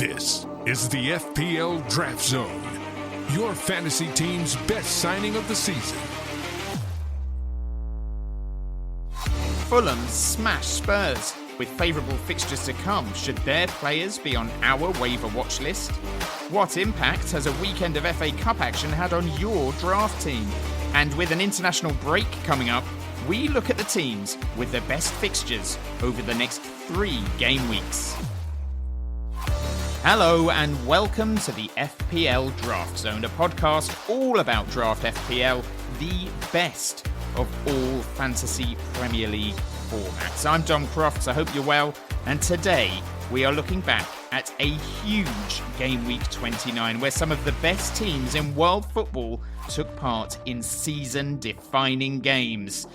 This is the FPL Draft Zone, your fantasy team's best signing of the season. Fulham smash Spurs. With favourable fixtures to come, should their players be on our waiver watch list? What impact has a weekend of FA Cup action had on your draft team? And with an international break coming up, we look at the teams with the best fixtures over the next 3 game weeks. Hello and welcome to the FPL Draft Zone, a podcast all about Draft FPL, the best of all fantasy Premier League formats. I'm Dom Crofts, I hope you're well, and today we are looking back at a huge Game Week 29 where some of the best teams in world football took part in season-defining games.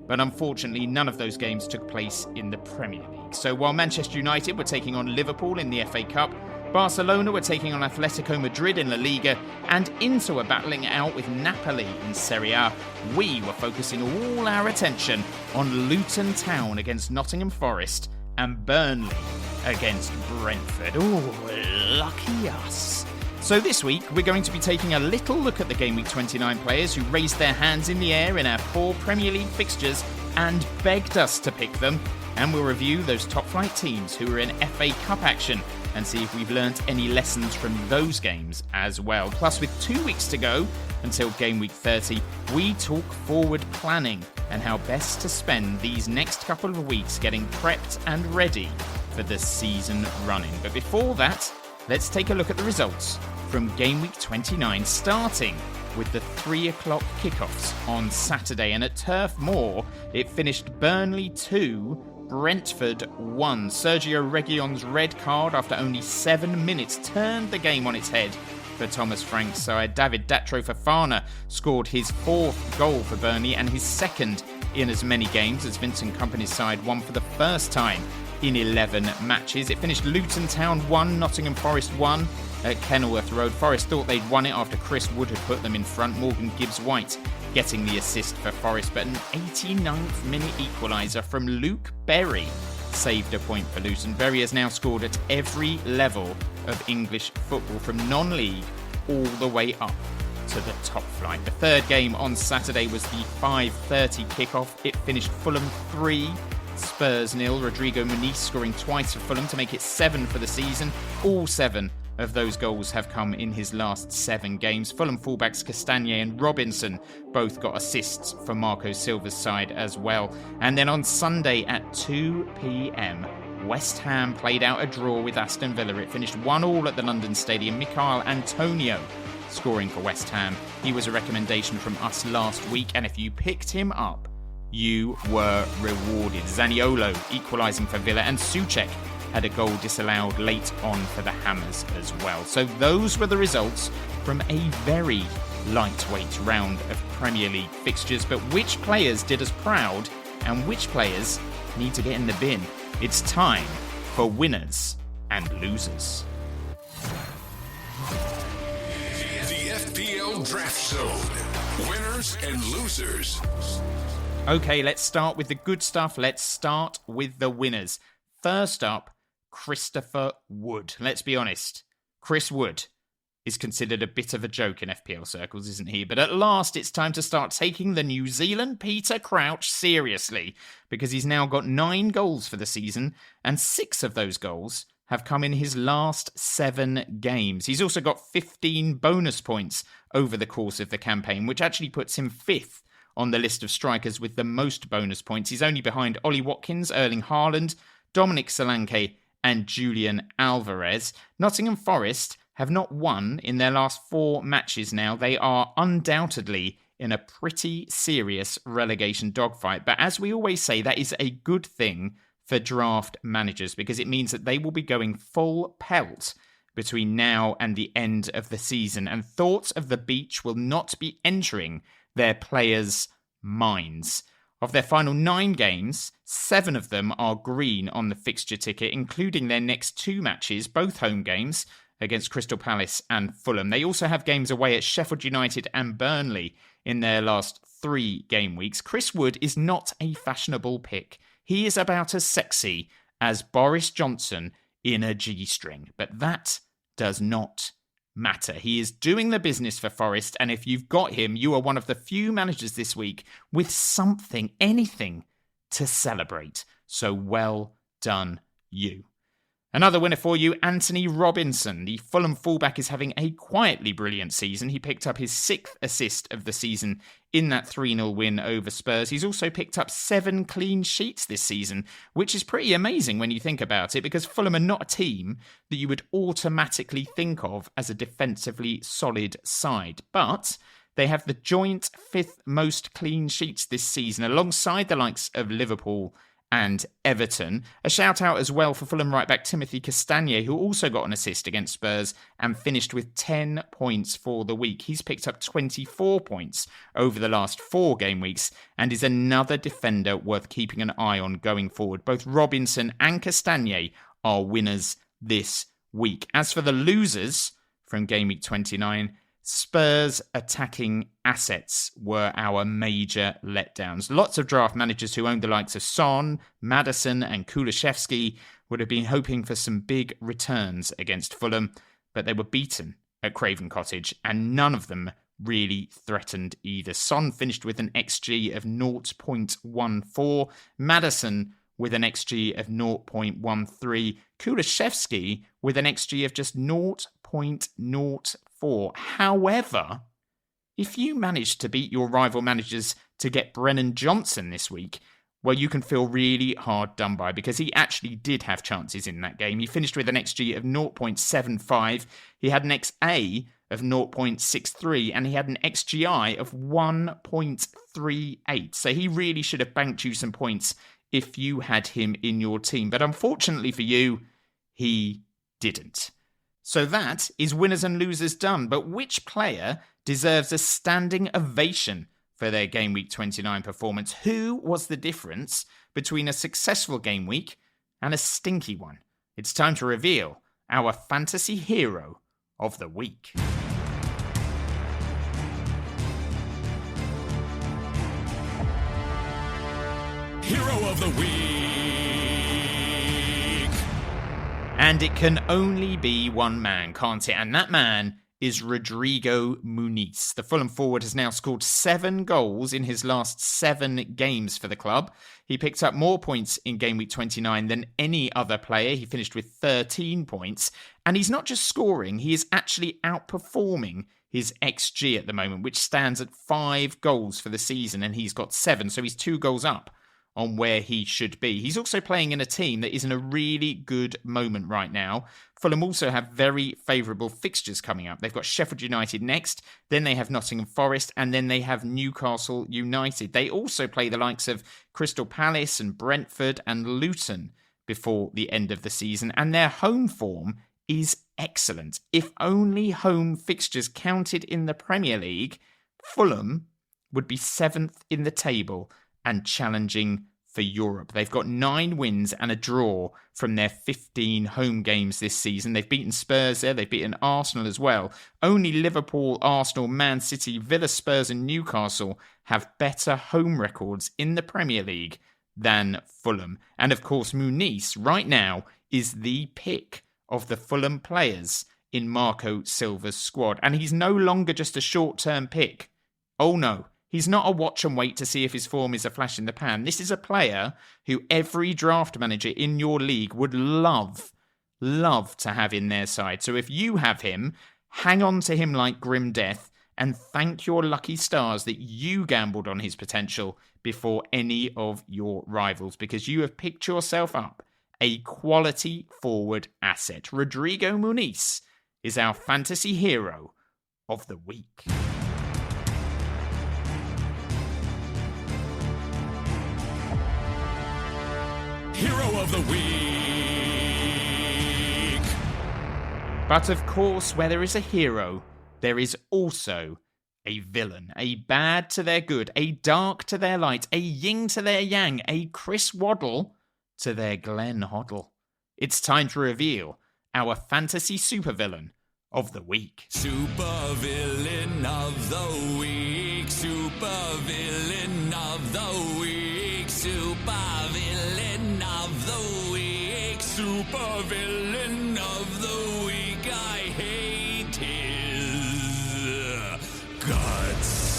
But unfortunately, none of those games took place in the Premier League. So while Manchester United were taking on Liverpool in the FA Cup, Barcelona were taking on Atletico Madrid in La Liga, and Inter were battling it out with Napoli in Serie A, we were focusing all our attention on Luton Town against Nottingham Forest and Burnley against Brentford. Oh, lucky us. So this week, we're going to be taking a little look at the Game Week 29 players who raised their hands in the air in our 4 Premier League fixtures and begged us to pick them. And we'll review those top-flight teams who are in FA Cup action and see if we've learnt any lessons from those games as well. Plus, with 2 weeks to go until Game Week 30, we talk forward planning and how best to spend these next couple of weeks getting prepped and ready for the season running. But before that, let's take a look at the results from Game Week 29, starting with the 3 o'clock kickoffs on Saturday. And at Turf Moor, it finished Burnley 2, Brentford 1. Sergio Reguilon's red card after only 7 minutes turned the game on its head for Thomas Frank's side. David Datro Fofana scored his 4th goal for Burnley and his 2nd in as many games as Vincent Kompany's side won for the first time in 11 matches. It finished Luton Town 1, Nottingham Forest 1 at Kenilworth Road. Forest thought they'd won it after Chris Wood had put them in front. Morgan Gibbs-White getting the assist for Forest, but an 89th minute equaliser from Luke Berry saved a point for Luton. Berry has now scored at every level of English football, from non-league all the way up to the top flight. The third game on Saturday was the 5:30 kickoff. It finished Fulham 3, Spurs 0. Rodrigo Muniz scoring twice for Fulham to make it 7 for the season. All 7 of those goals have come in his last 7 games. Fulham fullbacks Castagne and Robinson both got assists for Marco Silva's side as well. And then on Sunday at 2 p.m, West Ham played out a draw with Aston Villa. It finished 1-1 at the London Stadium. Michail Antonio scoring for West Ham. He was a recommendation from us last week, and if you picked him up, you were rewarded. Zaniolo equalising for Villa, and Souček had a goal disallowed late on for the Hammers as well. So those were the results from a very lightweight round of Premier League fixtures. But which players did us proud and which players need to get in the bin? It's time for winners and losers. The FPL Draft Zone, winners and losers. Okay, let's start with the good stuff. Let's start with the winners. First up, Christopher Wood. Let's be honest, Chris Wood is considered a bit of a joke in FPL circles, isn't he? But at last, it's time to start taking the New Zealand Peter Crouch seriously, because he's now got 9 goals for the season, and 6 of those goals have come in his last 7 games. He's also got 15 bonus points over the course of the campaign, which actually puts him 5th on the list of strikers with the most bonus points. He's only behind Ollie Watkins, Erling Haaland, Dominic Solanke and Julian Alvarez. Nottingham Forest have not won in their last 4 matches now. They are undoubtedly in a pretty serious relegation dogfight. But as we always say, that is a good thing for draft managers, because it means that they will be going full pelt between now and the end of the season, and thoughts of the beach will not be entering their players' minds. Of their final 9 games, 7 of them are green on the fixture ticket, including their next 2 matches, both home games, against Crystal Palace and Fulham. They also have games away at Sheffield United and Burnley in their last 3 game weeks. Chris Wood is not a fashionable pick. He is about as sexy as Boris Johnson in a G-string. But that does not matter. He is doing the business for Forest, and if you've got him, you are one of the few managers this week with something, anything to celebrate. So well done, you. Another winner for you, Anthony Robinson. The Fulham fullback is having a quietly brilliant season. He picked up his 6th assist of the season in that 3-0 win over Spurs. He's also picked up 7 clean sheets this season, which is pretty amazing when you think about it, because Fulham are not a team that you would automatically think of as a defensively solid side. But they have the joint 5th most clean sheets this season, alongside the likes of Liverpool and Everton. A shout out as well for Fulham right back Timothy Castagne, who also got an assist against Spurs and finished with 10 points for the week. He's picked up 24 points over the last 4 game weeks and is another defender worth keeping an eye on going forward. Both Robinson and Castagne are winners this week. As for the losers from Game Week 29, Spurs attacking assets were our major letdowns. Lots of draft managers who owned the likes of Son, Maddison and Kulusevski would have been hoping for some big returns against Fulham, but they were beaten at Craven Cottage and none of them really threatened either. Son finished with an XG of 0.14, Maddison with an XG of 0.13, Kulusevski with an XG of just 0.04. However, if you manage to beat your rival managers to get Brennan Johnson this week, well, you can feel really hard done by, because he actually did have chances in that game. He finished with an XG of 0.75, he had an XA of 0.63, and he had an XGI of 1.38. So he really should have banked you some points if you had him in your team. But unfortunately for you, he didn't. So that is winners and losers done. But which player deserves a standing ovation for their Game Week 29 performance? Who was the difference between a successful game week and a stinky one? It's time to reveal our fantasy hero of the week. Hero of the week. And it can only be one man, can't it? And that man is Rodrigo Muniz. The Fulham forward has now scored 7 goals in his last 7 games for the club. He picked up more points in Game Week 29 than any other player. He finished with 13 points. And he's not just scoring, he is actually outperforming his XG at the moment, which stands at 5 goals for the season, and he's got 7. So he's 2 goals up on where he should be. He's also playing in a team that is in a really good moment right now. Fulham also have very favourable fixtures coming up. They've got Sheffield United next, then they have Nottingham Forest, and then they have Newcastle United. They also play the likes of Crystal Palace and Brentford and Luton before the end of the season, and their home form is excellent. If only home fixtures counted in the Premier League, Fulham would be 7th in the table and challenging for Europe. They've got 9 wins and a draw from their 15 home games this season. They've beaten Spurs there, they've beaten Arsenal as well. Only Liverpool, Arsenal, Man City, Villa, Spurs and Newcastle have better home records in the Premier League than Fulham. And of course, Muniz right now is the pick of the Fulham players in Marco Silva's squad. And he's no longer just a short-term pick. Oh no. He's not a watch and wait to see if his form is a flash in the pan. This is a player who every draft manager in your league would love to have in their side. So if you have him, hang on to him like grim death and thank your lucky stars that you gambled on his potential before any of your rivals, because you have picked yourself up a quality forward asset. Rodrigo Muniz is our fantasy hero of the week. Hero of the week. But of course, where there is a hero, there is also a villain. A bad to their good, a dark to their light, a yin to their yang, a Chris Waddle to their Glenn Hoddle. It's time to reveal our fantasy supervillain of the week. Supervillain of the week. Supervillain of the week. Supervillain of the week. super villain of the week. I hate his guts.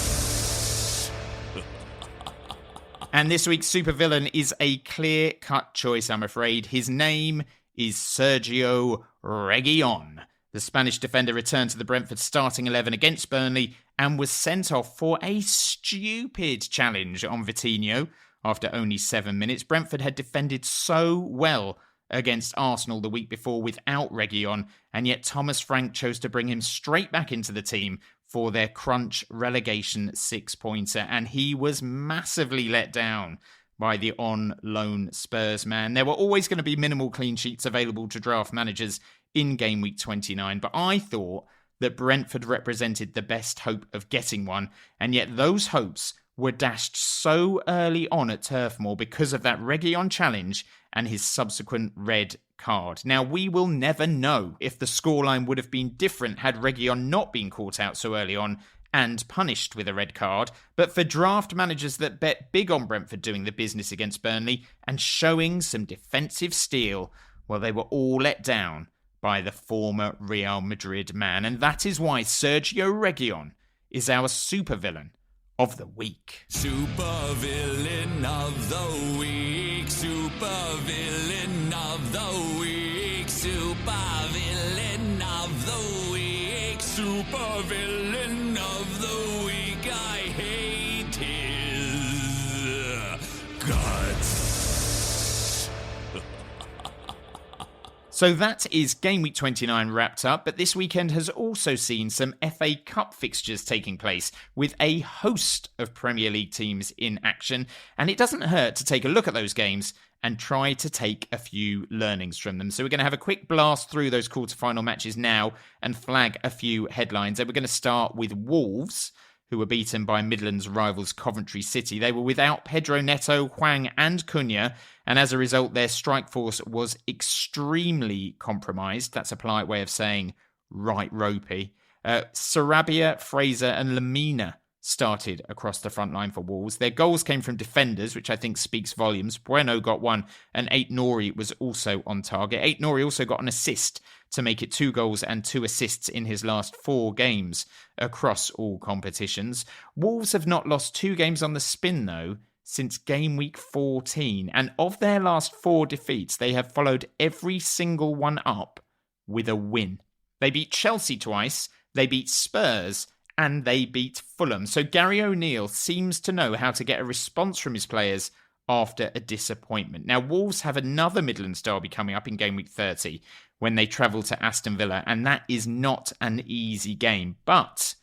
And this week's supervillain is a clear-cut choice, I'm afraid. His name is Sergio Reguilon. The Spanish defender returned to the Brentford starting 11 against Burnley and was sent off for a stupid challenge on Vitinho after only 7 minutes. Brentford had defended so well against Arsenal the week before without Reguilon, and yet Thomas Frank chose to bring him straight back into the team for their crunch relegation 6-pointer, and he was massively let down by the on-loan Spurs man. There were always going to be minimal clean sheets available to draft managers in Game Week 29, but I thought that Brentford represented the best hope of getting one, and yet those hopes were dashed so early on at Turf Moor because of that Reguilon challenge and his subsequent red card. Now, we will never know if the scoreline would have been different had Reguilon not been caught out so early on and punished with a red card, but for draft managers that bet big on Brentford doing the business against Burnley and showing some defensive steel, well, they were all let down by the former Real Madrid man, and that is why Sergio Reguilon is our supervillain of the week. Supervillain of the week. Supervillain of the week. Supervillain of the week. Supervillain of the week. I hate his guts. So that is Game Week 29 wrapped up, but this weekend has also seen some FA Cup fixtures taking place with a host of Premier League teams in action, and it doesn't hurt to take a look at those games and try to take a few learnings from them. So we're going to have a quick blast through those quarter-final matches now and flag a few headlines. And we're going to start with Wolves, who were beaten by Midlands rivals Coventry City. They were without Pedro Neto, Hwang and Cunha, and as a result, their strike force was extremely compromised. That's a polite way of saying right ropey. Sarabia, Fraser and Lamina started across the front line for Wolves. Their goals came from defenders, which I think speaks volumes. Bueno got one, and Ait-Nouri was also on target. Ait-Nouri also got an assist to make it 2 goals and 2 assists in his last 4 games across all competitions. Wolves have not lost 2 games on the spin, though, since Game Week 14. And of their last 4 defeats, they have followed every single one up with a win. They beat Chelsea twice, they beat Spurs, and they beat Fulham. So Gary O'Neill seems to know how to get a response from his players after a disappointment. Now, Wolves have another Midlands derby coming up in Game Week 30 when they travel to Aston Villa, and that is not an easy game. But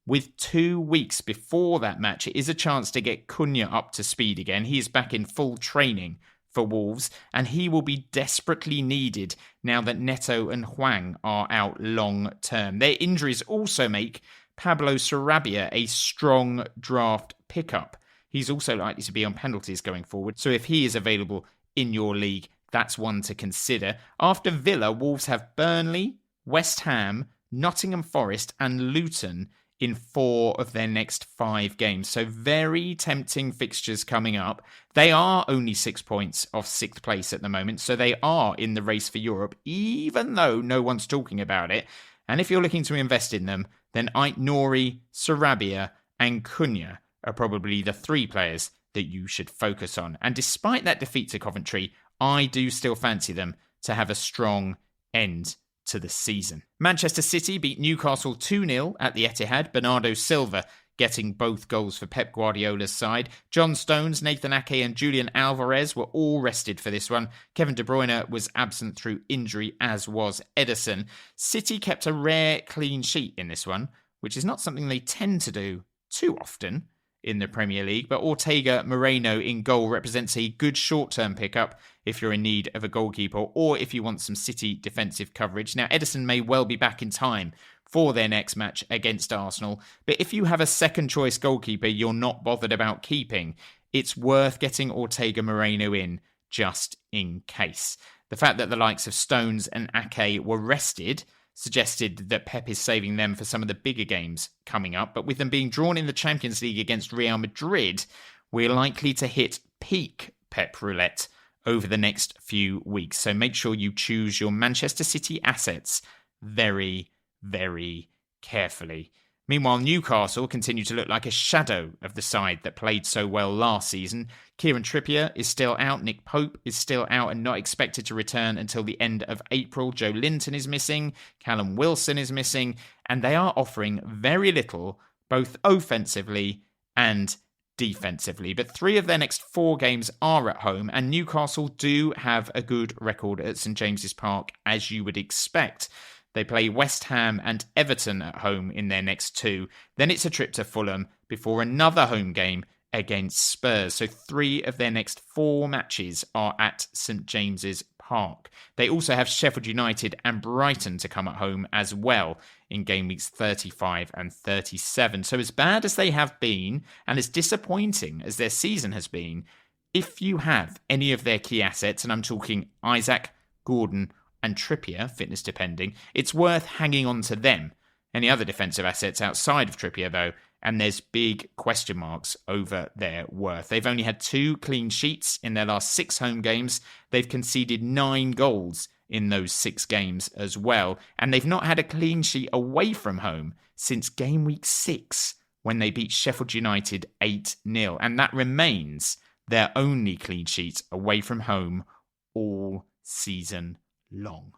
with 2 weeks before that match, it is a chance to get Cunha up to speed again. He is back in full training for Wolves, and he will be desperately needed now that Neto and Hwang are out long term. Their injuries also make Pablo Sarabia a strong draft pickup. He's also likely to be on penalties going forward, so if he is available in your league, that's one to consider. After Villa, Wolves have Burnley, West Ham, Nottingham Forest and Luton in 4 of their next 5 games. So very tempting fixtures coming up. They are only 6 points off 6th place at the moment, so they are in the race for Europe, even though no one's talking about it. And if you're looking to invest in them, then Ait-Nouri, Sarabia and Cunha are probably the 3 players that you should focus on. And despite that defeat to Coventry, I do still fancy them to have a strong end to the season. Manchester City beat Newcastle 2-0 at the Etihad. Bernardo Silva getting both goals for Pep Guardiola's side. John Stones, Nathan Ake and Julian Alvarez were all rested for this one. Kevin De Bruyne was absent through injury, as was Ederson. City kept a rare clean sheet in this one, which is not something they tend to do too often in the Premier League, but Ortega Moreno in goal represents a good short-term pickup if you're in need of a goalkeeper or if you want some City defensive coverage. Now, Ederson may well be back in time for their next match against Arsenal, but if you have a second-choice goalkeeper you're not bothered about keeping, it's worth getting Ortega Moreno in just in case. The fact that the likes of Stones and Ake were rested suggested that Pep is saving them for some of the bigger games coming up, but with them being drawn in the Champions League against Real Madrid, we're likely to hit peak Pep roulette over the next few weeks. So make sure you choose your Manchester City assets very, very carefully. Meanwhile, Newcastle continue to look like a shadow of the side that played so well last season. Kieran Trippier is still out. Nick Pope is still out and not expected to return until the end of April. Joe Linton is missing. Callum Wilson is missing. And they are offering very little, both offensively and defensively. But 3 of their next 4 games are at home, and Newcastle do have a good record at St James's Park, as you would expect. They play West Ham and Everton at home in their next 2. Then it's a trip to Fulham before another home game against Spurs. So 3 of their next 4 matches are at St James's Park. They also have Sheffield United and Brighton to come at home as well in game weeks 35 and 37. So as bad as they have been, and as disappointing as their season has been, if you have any of their key assets, and I'm talking Isaac, Gordon, and Trippier, fitness depending, it's worth hanging on to them. Any other defensive assets outside of Trippier, though, and there's big question marks over their worth. They've only had 2 clean sheets in their last 6 home games. They've conceded 9 goals in those 6 games as well. And they've not had a clean sheet away from home since game week 6, when they beat Sheffield United 8-0. And that remains their only clean sheet away from home all season long.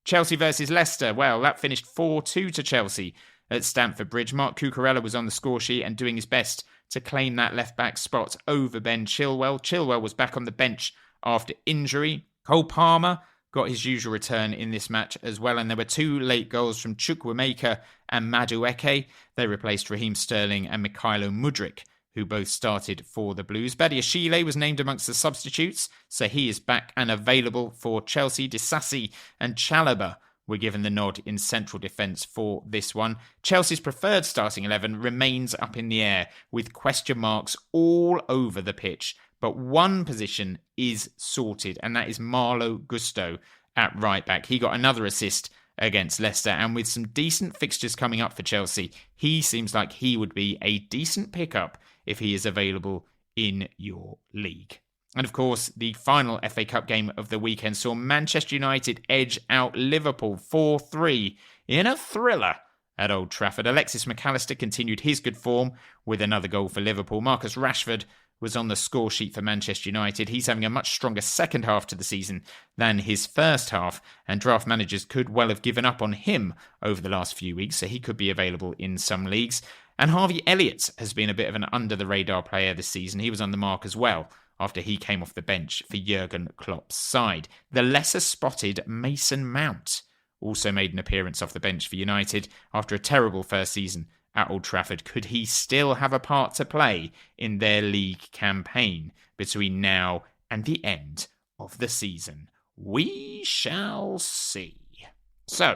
Chelsea versus Leicester. Well, that finished 4-2 to Chelsea at Stamford Bridge. Mark Cucurella was on the score sheet and doing his best to claim that left-back spot over Ben Chilwell. Chilwell was back on the bench after injury. Cole Palmer got his usual return in this match as well, and there were 2 late goals from Chukwuemeka and Madueke. They replaced Raheem Sterling and Mikhailo Mudryk, who both started for the Blues. Badiashile was named amongst the substitutes, so he is back and available for Chelsea. Disasi and Chalobah were given the nod in central defence for this one. Chelsea's preferred starting 11 remains up in the air, with question marks all over the pitch, but one position is sorted, and that is Malo Gusto at right back. He got another assist against Leicester, and with some decent fixtures coming up for Chelsea, he seems like he would be a decent pickup if he is available in your league. And of course, the final FA Cup game of the weekend saw Manchester United edge out Liverpool 4-3 in a thriller at Old Trafford. Alexis McAllister continued his good form with another goal for Liverpool. Marcus Rashford was on the score sheet for Manchester United. He's having a much stronger second half to the season than his first half, and draft managers could well have given up on him over the last few weeks, so he could be available in some leagues. And Harvey Elliott has been a bit of an under-the-radar player this season. He was on the mark as well after he came off the bench for Jurgen Klopp's side. The lesser-spotted Mason Mount also made an appearance off the bench for United after a terrible first season at Old Trafford. Could he still have a part to play in their league campaign between now and the end of the season? We shall see. So,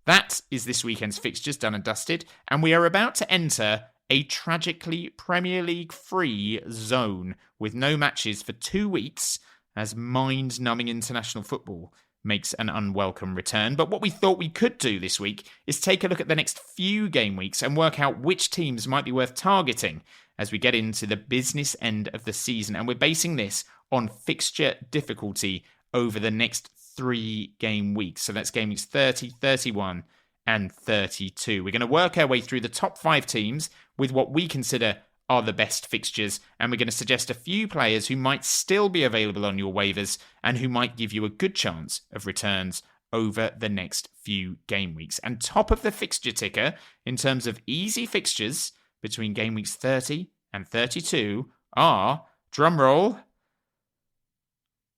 that is this weekend's fixtures done and dusted, and we are about to enter a tragically Premier League free zone with no matches for 2 weeks as mind-numbing international football makes an unwelcome return. But what we thought we could do this week is take a look at the next few game weeks and work out which teams might be worth targeting as we get into the business end of the season. And we're basing this on fixture difficulty over the next 3 game weeks. So that's game weeks 30, 31 and 32. We're going to work our way through the top 5 teams with what we consider are the best fixtures, and we're going to suggest a few players who might still be available on your waivers and who might give you a good chance of returns over the next few game weeks. And top of the fixture ticker in terms of easy fixtures between game weeks 30 and 32 are, drumroll,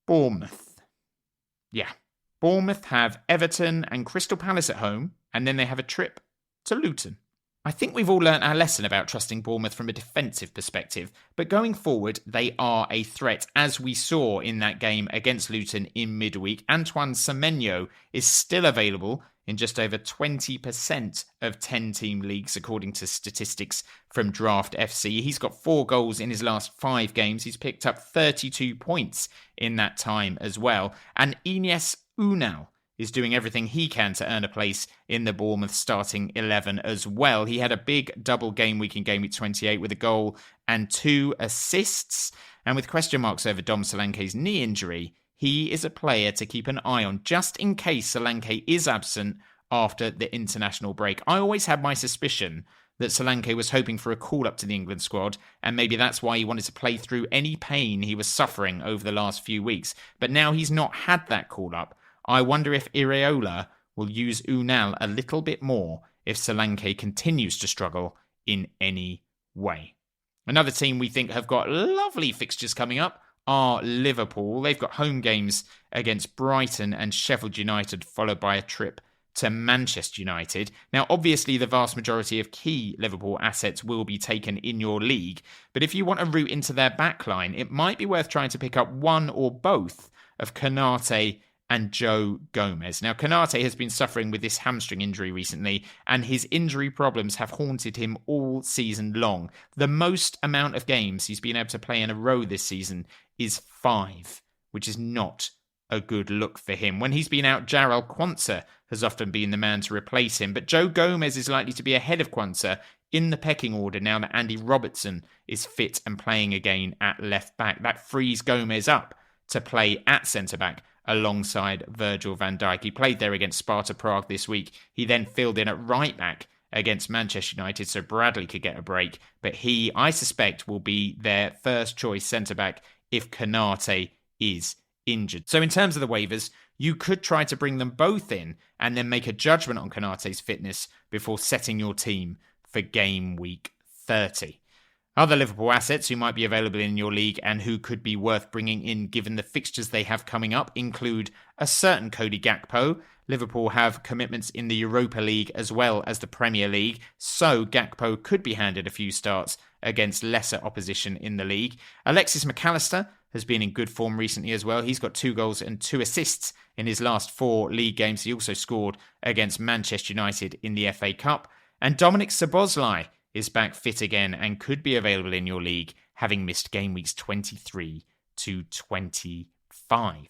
Bournemouth. Yeah, Bournemouth have Everton and Crystal Palace at home, and then they have a trip to Luton. I think we've all learnt our lesson about trusting Bournemouth from a defensive perspective, but going forward, they are a threat, as we saw in that game against Luton in midweek. Antoine Semenyo is still available in just over 20% of 10-team leagues, according to statistics from Draft FC. He's got 4 goals in his last 5 games. He's picked up 32 points in that time as well. And Ines Unal is doing everything he can to earn a place in the Bournemouth starting 11 as well. He had a big double game week in game week 28 with a goal and 2 assists. And with question marks over Dom Solanke's knee injury, he is a player to keep an eye on just in case Solanke is absent after the international break. I always had my suspicion that Solanke was hoping for a call-up to the England squad, and maybe that's why he wanted to play through any pain he was suffering over the last few weeks. But now he's not had that call-up. I wonder if Iraola will use Unal a little bit more if Solanke continues to struggle in any way. Another team we think have got lovely fixtures coming up are Liverpool. They've got home games against Brighton and Sheffield United, followed by a trip to Manchester United. Now, obviously, the vast majority of key Liverpool assets will be taken in your league, but if you want a route into their backline, it might be worth trying to pick up one or both of Konate and Joe Gomez. Now, Konate has been suffering with this hamstring injury recently, and his injury problems have haunted him all season long. The most amount of games he's been able to play in a row this season is 5, which is not a good look for him. When he's been out, Jarrell Quansah has often been the man to replace him, but Joe Gomez is likely to be ahead of Quansah in the pecking order now that Andy Robertson is fit and playing again at left back. That frees Gomez up to play at centre back alongside Virgil van Dijk. He played there against Sparta Prague this week. He then filled in at right back against Manchester United so Bradley could get a break, but he, I suspect, will be their first choice centre back if Konate is injured. So in terms of the waivers, you could try to bring them both in and then make a judgment on Konate's fitness before setting your team for game week 30. Other Liverpool assets who might be available in your league and who could be worth bringing in given the fixtures they have coming up include a certain Cody Gakpo. Liverpool have commitments in the Europa League as well as the Premier League, so Gakpo could be handed a few starts against lesser opposition in the league. Alexis McAllister has been in good form recently as well. He's got 2 goals and 2 assists in his last 4 league games. He also scored against Manchester United in the FA Cup. And Dominic Szoboszlai is back fit again and could be available in your league, having missed game weeks 23 to 25.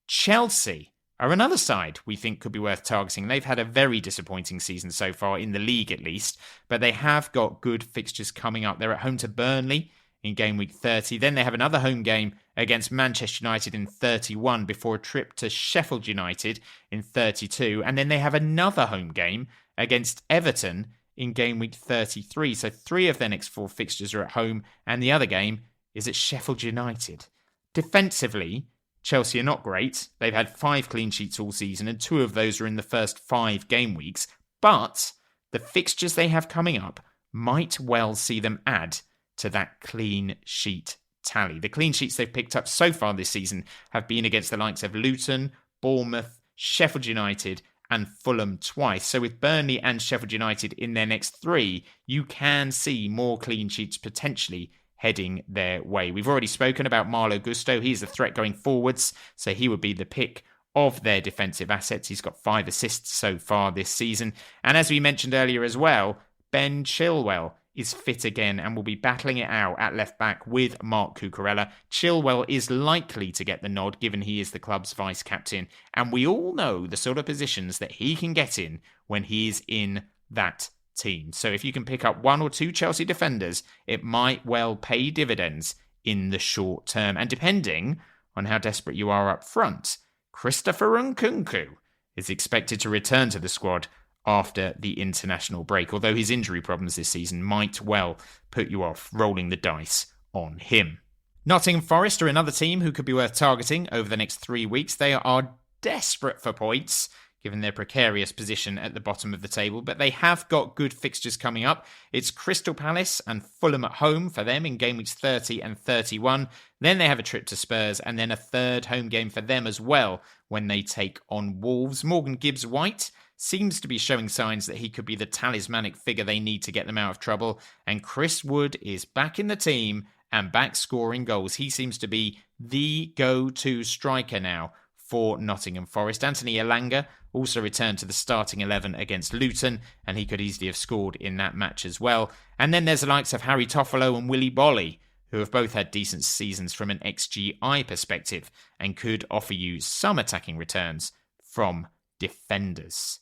Chelsea are another side we think could be worth targeting. They've had a very disappointing season so far, in the league at least, but they have got good fixtures coming up. They're at home to Burnley in game week 30. Then they have another home game against Manchester United in 31 before a trip to Sheffield United in 32. And then they have another home game against Everton in game week 33. So 3 of their next 4 fixtures are at home, and the other game is at Sheffield United. Defensively, Chelsea are not great. They've had 5 clean sheets all season, and 2 of those are in the first 5 game weeks. But the fixtures they have coming up might well see them add to that clean sheet tally. The clean sheets they've picked up so far this season have been against the likes of Luton, Bournemouth, Sheffield United, and Fulham twice. So with Burnley and Sheffield United in their next 3, you can see more clean sheets potentially heading their way. We've already spoken about Malo Gusto. He's a threat going forwards, so he would be the pick of their defensive assets. He's got 5 assists so far this season. And as we mentioned earlier as well, Ben Chilwell is fit again and will be battling it out at left back with Mark Cucurella. Chilwell is likely to get the nod given he is the club's vice captain, and we all know the sort of positions that he can get in when he is in that team. So if you can pick up 1 or 2 Chelsea defenders, it might well pay dividends in the short term. And depending on how desperate you are up front, Christopher Nkunku is expected to return to the squad after the international break, although his injury problems this season might well put you off rolling the dice on him. Nottingham Forest are another team who could be worth targeting over the next 3 weeks. They are desperate for points, given their precarious position at the bottom of the table, but they have got good fixtures coming up. It's Crystal Palace and Fulham at home for them in game weeks 30 and 31. Then they have a trip to Spurs and then a 3rd home game for them as well when they take on Wolves. Morgan Gibbs-White seems to be showing signs that he could be the talismanic figure they need to get them out of trouble. And Chris Wood is back in the team and back scoring goals. He seems to be the go-to striker now for Nottingham Forest. Anthony Elanga also returned to the starting 11 against Luton, and he could easily have scored in that match as well. And then there's the likes of Harry Toffolo and Willy Bolly, who have both had decent seasons from an XGI perspective and could offer you some attacking returns from defenders.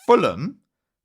Fulham,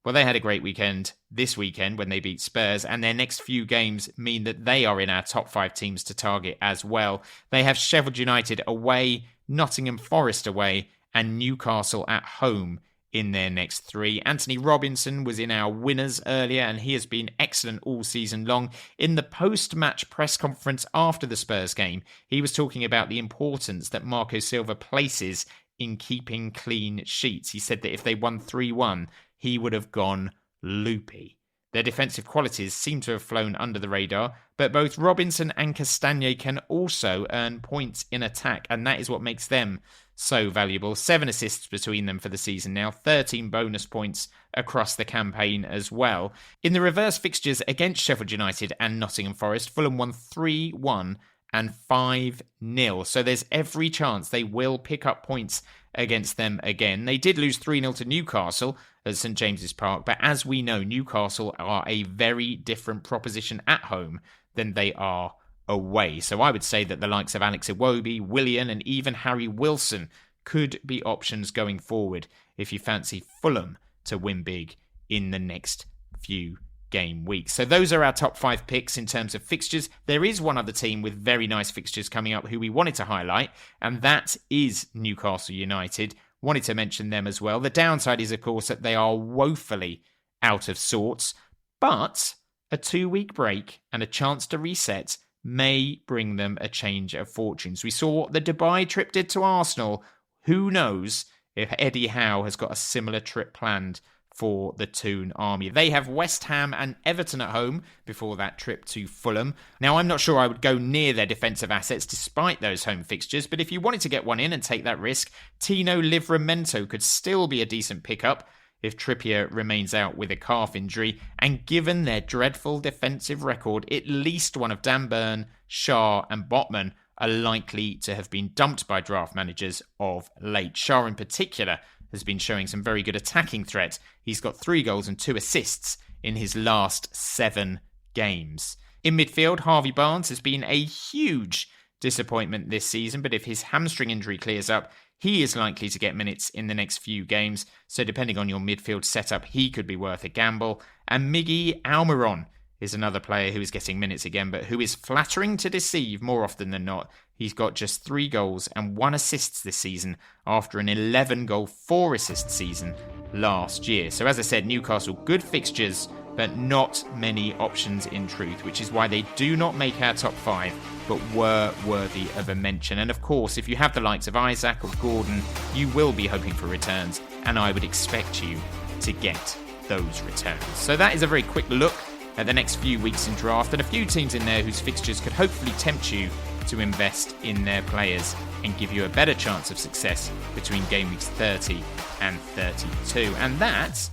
Well, they had a great weekend this weekend when they beat Spurs, and their next few games mean that they are in our top 5 teams to target as well. They have Sheffield United away, Nottingham Forest away, and Newcastle at home in their next 3. Anthony Robinson was in our winners earlier, and he has been excellent all season long. In the post-match press conference after the Spurs game, he was talking about the importance that Marco Silva places in keeping clean sheets. He said that if they won 3-1, he would have gone loopy. Their defensive qualities seem to have flown under the radar, but both Robinson and Castagne can also earn points in attack, and that is what makes them so valuable. 7 assists between them for the season now, 13 bonus points across the campaign as well. In the reverse fixtures against Sheffield United and Nottingham Forest, Fulham won 3-1 and 5-0. So there's every chance they will pick up points against them again. They did lose 3-0 to Newcastle at St James's Park, but as we know, Newcastle are a very different proposition at home than they are away. So I would say that the likes of Alex Iwobi, Willian, and even Harry Wilson could be options going forward if you fancy Fulham to win big in the next few game weeks. So those are our top 5 picks in terms of fixtures. There is one other team with very nice fixtures coming up who we wanted to highlight, and that is Newcastle United. Wanted to mention them as well. The downside is, of course, that they are woefully out of sorts, but a 2-week break and a chance to reset may bring them a change of fortunes. We saw what the Dubai trip did to Arsenal. Who knows if Eddie Howe has got a similar trip planned for the Toon Army. They have West Ham and Everton at home before that trip to Fulham. Now, I'm not sure I would go near their defensive assets despite those home fixtures, but if you wanted to get one in and take that risk, Tino Livramento could still be a decent pickup if Trippier remains out with a calf injury. And given their dreadful defensive record, at least one of Dan Burn, Shah and Botman are likely to have been dumped by draft managers of late. Shah in particular has been showing some very good attacking threat. He's got 3 goals and 2 assists in his last 7 games. In midfield, Harvey Barnes has been a huge disappointment this season, but if his hamstring injury clears up, he is likely to get minutes in the next few games, so depending on your midfield setup, he could be worth a gamble. And Miggy Almiron is another player who is getting minutes again, but who is flattering to deceive more often than not. He's got just 3 goals and 1 assist this season after an 11-goal, 4-assist season last year. So as I said, Newcastle, good fixtures, but not many options in truth, which is why they do not make our top 5, but were worthy of a mention. And of course, if you have the likes of Isaac or Gordon, you will be hoping for returns, and I would expect you to get those returns. So that is a very quick look at the next few weeks in draft, and a few teams in there whose fixtures could hopefully tempt you to invest in their players and give you a better chance of success between game weeks 30 and 32. And that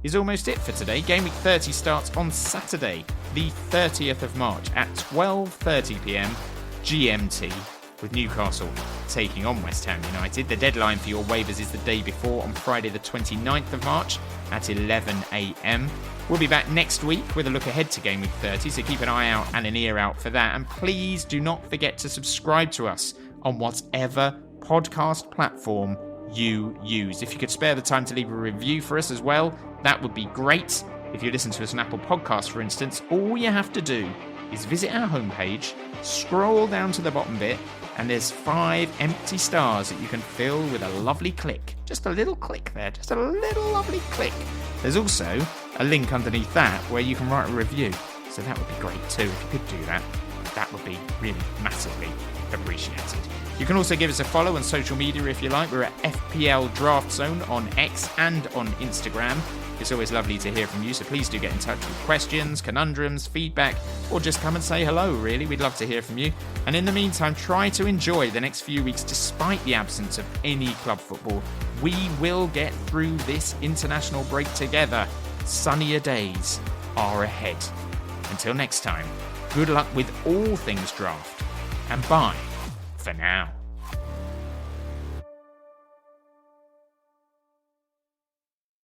is almost it for today. Game week 30 starts on Saturday, the 30th of March at 12:30pm GMT, with Newcastle taking on West Ham United. The deadline for your waivers is the day before, on Friday the 29th of March at 11am. We'll be back next week with a look ahead to Game Week 30, so keep an eye out and an ear out for that. And please do not forget to subscribe to us on whatever podcast platform you use. If you could spare the time to leave a review for us as well, that would be great. If you listen to us on Apple Podcasts, for instance, all you have to do is visit our homepage, scroll down to the bottom bit, and there's 5 empty stars that you can fill with a lovely click. Just a little click there, just a little lovely click. There's also a link underneath that where you can write a review. So that would be great too. If you could do that, that would be really massively appreciated. You can also give us a follow on social media if you like. We're at FPL Draft Zone on X and on Instagram. It's always lovely to hear from you, so please do get in touch with questions, conundrums, feedback, or just come and say hello, really. We'd love to hear from you. And in the meantime, try to enjoy the next few weeks despite the absence of any club football. We will get through this international break together. Sunnier days are ahead. Until next time, good luck with all things draft, and bye for now.